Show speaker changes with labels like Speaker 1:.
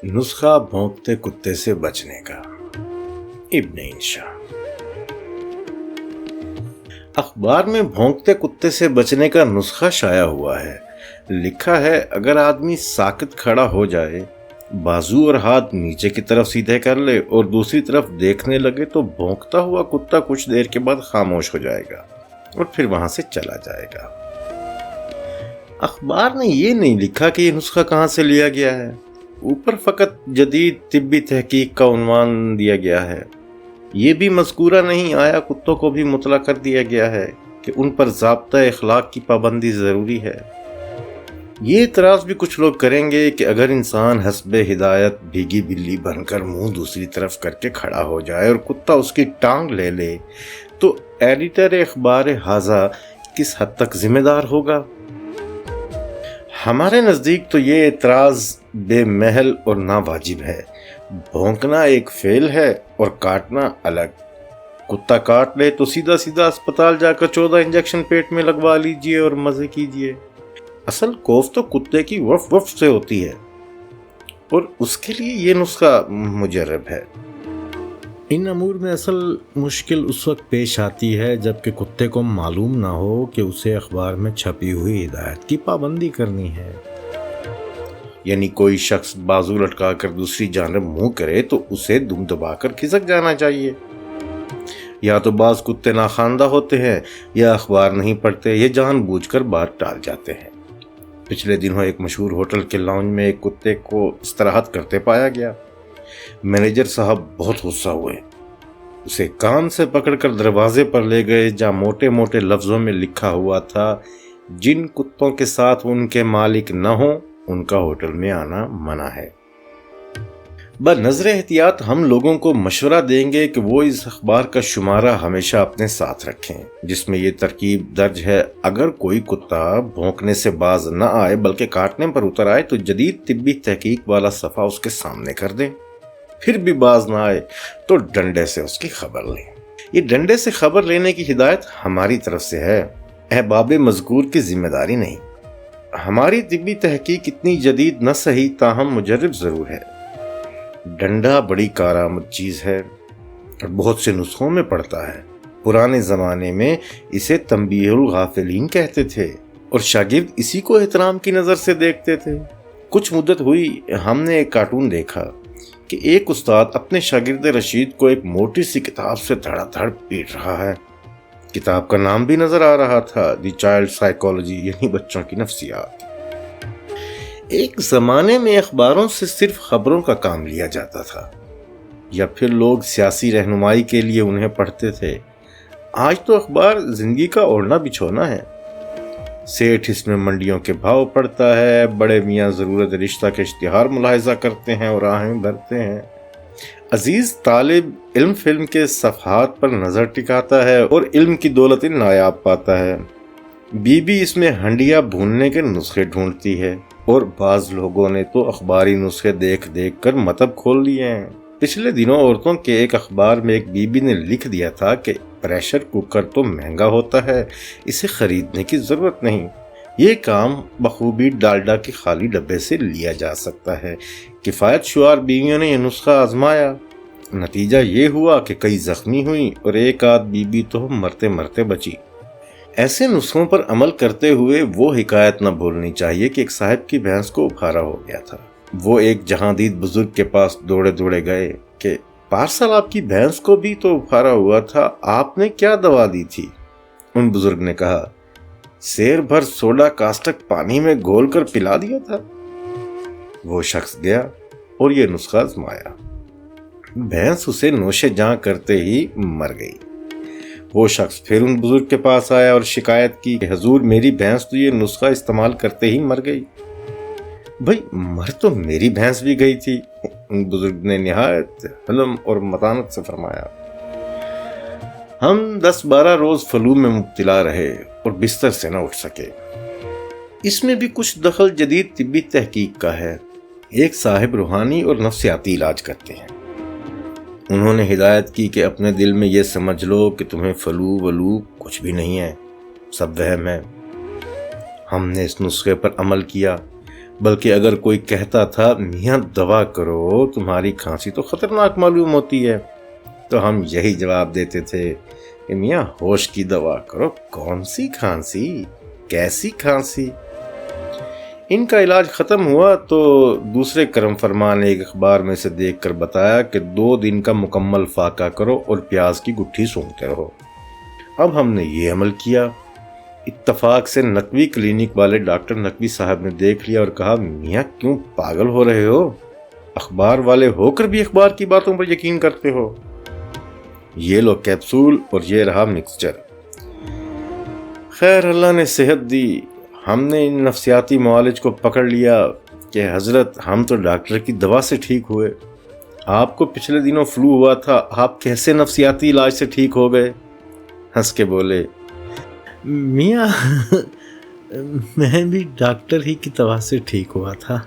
Speaker 1: نسخہ بھونکتے کتے سے بچنے کا، ابن انشا۔ اخبار میں بھونکتے کتے سے بچنے کا نسخہ شائع ہوا ہے۔ لکھا ہے اگر آدمی ساکت کھڑا ہو جائے، بازو اور ہاتھ نیچے کی طرف سیدھے کر لے اور دوسری طرف دیکھنے لگے تو بھونکتا ہوا کتا کچھ دیر کے بعد خاموش ہو جائے گا اور پھر وہاں سے چلا جائے گا۔ اخبار نے یہ نہیں لکھا کہ یہ نسخہ کہاں سے لیا گیا ہے، اوپر فقط جدید طبی تحقیق کا عنوان دیا گیا ہے۔ یہ بھی مذکورہ نہیں آیا کتوں کو بھی مطلع کر دیا گیا ہے کہ ان پر ضابطہ اخلاق کی پابندی ضروری ہے۔ یہ اعتراض بھی کچھ لوگ کریں گے کہ اگر انسان حسب ہدایت بھیگی بلی بن کر منہ دوسری طرف کر کے کھڑا ہو جائے اور کتا اس کی ٹانگ لے لے تو ایڈیٹر اخبار ھذا کس حد تک ذمہ دار ہوگا؟ ہمارے نزدیک تو یہ اعتراض بے محل اور ناواجب ہے۔ بھونکنا ایک فعل ہے اور کاٹنا الگ۔ کتا کاٹ لے تو سیدھا سیدھا اسپتال جا کر 14 انجیکشن پیٹ میں لگوا لیجئے اور مزے کیجئے۔ اصل کوف تو کتے کی وف وف سے ہوتی ہے اور اس کے لیے یہ نسخہ مجرب ہے۔ ان امور میں اصل مشکل اس وقت پیش آتی ہے جب کہ کتے کو معلوم نہ ہو کہ اسے اخبار میں چھپی ہوئی ہدایت کی پابندی کرنی ہے۔ یعنی کوئی شخص بازو لٹکا کر دوسری جانب منہ کرے تو اسے دم دبا کر کھسک جانا چاہیے۔ یا تو بعض کتے ناخواندہ ہوتے ہیں یا اخبار نہیں پڑھتے، یہ جان بوجھ کر بات ٹال جاتے ہیں۔ پچھلے دنوں ایک مشہور ہوٹل کے لاؤنج میں ایک کتے کو استراحت کرتے پایا گیا۔ مینیجر صاحب بہت غصہ ہوئے، اسے کان سے پکڑ کر دروازے پر لے گئے جہاں موٹے موٹے لفظوں میں لکھا ہوا تھا جن کتوں کے ساتھ ان کے مالک نہ ہوں ان کا ہوٹل میں آنا منع ہے۔ بنظر احتیاط ہم لوگوں کو مشورہ دیں گے کہ وہ اس اخبار کا شمارہ ہمیشہ اپنے ساتھ رکھیں جس میں یہ ترکیب درج ہے اگر کوئی کتا بھونکنے سے باز نہ آئے بلکہ کاٹنے پر اتر آئے تو جدید طبی تحقیق والا صفحہ اس کے سامنے کر دیں، پھر بھی باز نہ آئے تو ڈنڈے سے اس کی خبر لیں۔ یہ ڈنڈے سے خبر لینے کی ہدایت ہماری طرف سے ہے، احباب مذکور کی ذمہ داری نہیں۔ ہماری طبی تحقیق اتنی جدید نہ صحیح تاہم مجرب ضرور ہے۔ ڈنڈا بڑی کارآمد چیز ہے اور بہت سے نسخوں میں پڑتا ہے۔ پرانے زمانے میں اسے تنبیہ الغافلین کہتے تھے اور شاگرد اسی کو احترام کی نظر سے دیکھتے تھے۔ کچھ مدت ہوئی ہم نے ایک کارٹون دیکھا کہ ایک استاد اپنے شاگرد رشید کو ایک موٹی سی کتاب سے دھڑا دھڑ پیٹ رہا ہے۔ کتاب کا نام بھی نظر آ رہا تھا، دی چائلڈ سائیکالوجی، یعنی بچوں کی نفسیات۔ ایک زمانے میں اخباروں سے صرف خبروں کا کام لیا جاتا تھا یا پھر لوگ سیاسی رہنمائی کے لیے انہیں پڑھتے تھے۔ آج تو اخبار زندگی کا اوڑھنا بچھونا ہے۔ سیٹھ اس میں منڈیوں کے بھاؤ پڑتا ہے، بڑے میاں ضرورت رشتہ کے اشتہار ملاحظہ کرتے ہیں اور آہیں بھرتے ہیں، عزیز طالب علم فلم کے صفحات پر نظر ٹکاتا ہے اور علم کی دولت نایاب پاتا ہے، بی بی اس میں ہنڈیا بھوننے کے نسخے ڈھونڈتی ہے اور بعض لوگوں نے تو اخباری نسخے دیکھ دیکھ کر مطب کھول لیے ہیں۔ پچھلے دنوں عورتوں کے ایک اخبار میں ایک بی بی نے لکھ دیا تھا کہ پریشر کوکر تو مہنگا ہوتا ہے، اسے خریدنے کی ضرورت نہیں، یہ کام بخوبی ڈالڈا کے خالی ڈبے سے لیا جا سکتا ہے۔ کفایت شعار بیویوں نے یہ نسخہ آزمایا، نتیجہ یہ ہوا کہ کئی زخمی ہوئیں اور ایک آدھ بی بی تو مرتے مرتے بچی۔ ایسے نسخوں پر عمل کرتے ہوئے وہ حکایت نہ بھولنی چاہیے کہ ایک صاحب کی بھینس کو بخارا ہو گیا تھا۔ وہ ایک جہاندید بزرگ کے پاس دوڑے دوڑے گئے کہ پارسل آپ کی بھینس کو بھی تو بخارا ہوا تھا، آپ نے کیا دوا دی تھی؟ ان بزرگ نے کہا، سیر بھر سوڈا کاسٹک پانی میں گھول کر پلا دیا تھا۔ وہ شخص گیا اور یہ نسخہ آزمایا، بھینس اسے نوش جاں کرتے ہی مر گئی۔ وہ شخص پھر ان بزرگ کے پاس آیا اور شکایت کی کہ حضور میری بھینس تو یہ نسخہ استعمال کرتے ہی مر گئی۔ بھئی مر تو میری بھینس بھی گئی تھی، ان بزرگ نے نہایت حلم اور متانت سے فرمایا۔ ہم 10-12 روز فلو میں مبتلا رہے اور بستر سے نہ اٹھ سکے۔ اس میں بھی کچھ دخل جدید طبی تحقیق کا ہے۔ ایک صاحب روحانی اور نفسیاتی علاج کرتے ہیں، انہوں نے ہدایت کی کہ اپنے دل میں یہ سمجھ لو کہ تمہیں فلو ولو کچھ بھی نہیں ہے، سب وہم ہے۔ ہم نے اس نسخے پر عمل کیا، بلکہ اگر کوئی کہتا تھا میاں دوا کرو تمہاری کھانسی تو خطرناک معلوم ہوتی ہے، تو ہم یہی جواب دیتے تھے کہ میاں ہوش کی دوا کرو، کون سی کھانسی، کیسی کھانسی۔ ان کا علاج ختم ہوا تو دوسرے کرم فرما نے ایک اخبار میں سے دیکھ کر بتایا کہ 2 دن کا مکمل فاقہ کرو اور پیاز کی گٹھی سونگھتے رہو۔ اب ہم نے یہ عمل کیا۔ اتفاق سے نقوی کلینک والے ڈاکٹر نقوی صاحب نے دیکھ لیا اور کہا میاں کیوں پاگل ہو رہے ہو، اخبار والے ہو کر بھی اخبار کی باتوں پر یقین کرتے ہو۔ یہ لو کیپسول اور یہ رہا مکسچر۔ خیر اللہ نے صحت دی۔ ہم نے ان نفسیاتی معالج کو پکڑ لیا کہ حضرت ہم تو ڈاکٹر کی دوا سے ٹھیک ہوئے، آپ کو پچھلے دنوں فلو ہوا تھا، آپ کیسے نفسیاتی علاج سے ٹھیک ہو گئے؟ ہنس کے بولے میاں میں بھی ڈاکٹر ہی کی دوا سے ٹھیک ہوا تھا۔